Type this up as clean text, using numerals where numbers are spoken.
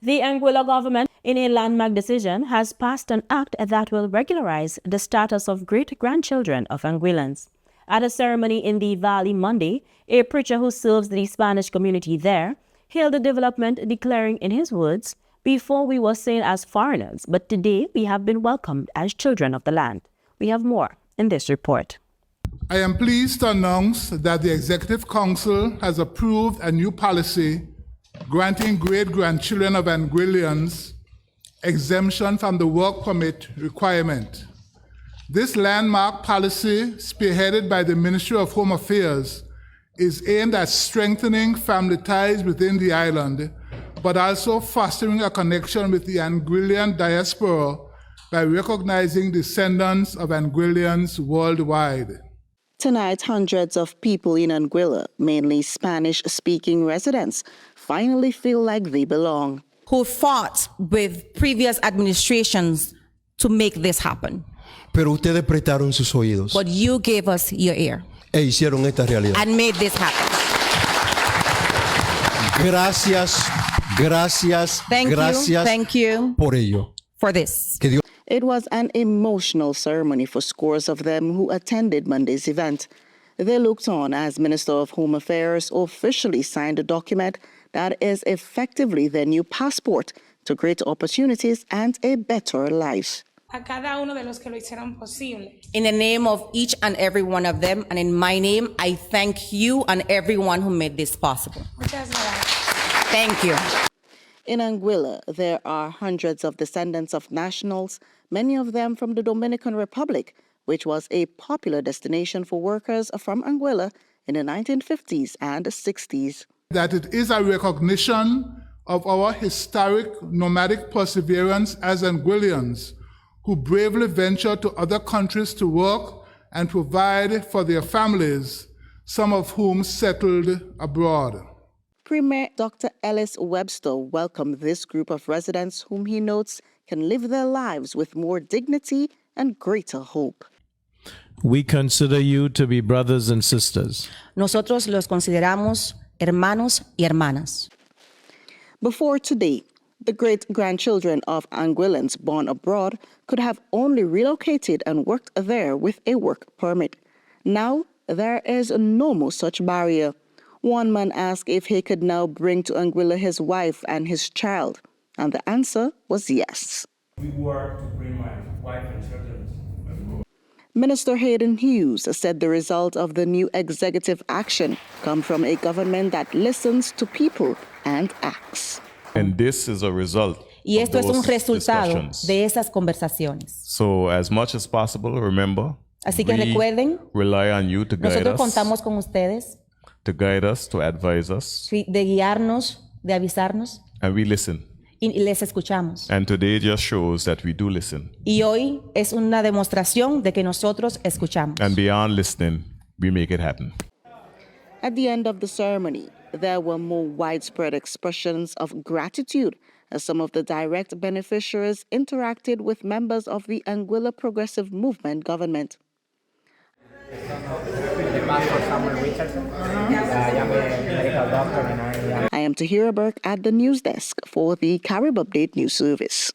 The Anguilla government, in a landmark decision, has passed an act that will regularize the status of great-grandchildren of Anguillans. At a ceremony in the Valley Monday, a preacher who serves the Spanish community there hailed the development, declaring in his words, "Before we were seen as foreigners, but today we have been welcomed as children of the land." We have more in this report. I am pleased to announce that the Executive Council has approved a new policy granting great-grandchildren of Anguillians exemption from the work permit requirement. This landmark policy, spearheaded by the Ministry of Home Affairs, is aimed at strengthening family ties within the island, but also fostering a connection with the Anguillan diaspora by recognizing descendants of Anguillians worldwide. Tonight, hundreds of people in Anguilla, mainly Spanish-speaking residents, finally feel like they belong. Who fought with previous administrations to make this happen. Pero ustedes prestaron sus oídos But you gave us your ear e hicieron esta realidad. and made this happen. Gracias, gracias, gracias Thank you por ello. for this. Que Dios It was an emotional ceremony for scores of them who attended Monday's event. They looked on as Minister of Home Affairs officially signed a document that is effectively their new passport to greater opportunities and a better life. A cada uno de los que lo hicieron posible. In the name of each and every one of them, and in my name, I thank you and everyone who made this possible. Muchas gracias. Thank you. In Anguilla, there are hundreds of descendants of nationals, many of them from the Dominican Republic, which was a popular destination for workers from Anguilla in the 1950s and 60s. That it is a recognition of our historic nomadic perseverance as Anguillians, who bravely venture to other countries to work and provide for their families, some of whom settled abroad. Premier Dr. Ellis Webster welcomed this group of residents whom he notes can live their lives with more dignity and greater hope. We consider you to be brothers and sisters. Nosotros los consideramos hermanos y hermanas. Before today, the great-grandchildren of Anguillans born abroad could have only relocated and worked there with a work permit. Now, there is no more such barrier. One man asked if he could now bring to Anguilla his wife and his child, and the answer was yes. We work to bring my wife and children. Minister Hayden Hughes said the result of the new executive action comes from a government that listens to people and acts. And this is a result Y esto of es un those resultado discussions. de esas conversaciones. So as much as possible, remember, Así que we recuerden, rely on you to guide nosotros us, contamos con ustedes to advise us, de guiarnos, de avisarnos, and we listen. y les escuchamos. And today just shows that we do listen. Y hoy es una demostración de que nosotros escuchamos. And beyond listening, we make it happen. At the end of the ceremony, there were more widespread expressions of gratitude as some of the direct beneficiaries interacted with members of the Anguilla Progressive Movement government. I am Tahira Burke at the news desk for the Carib Update News Service.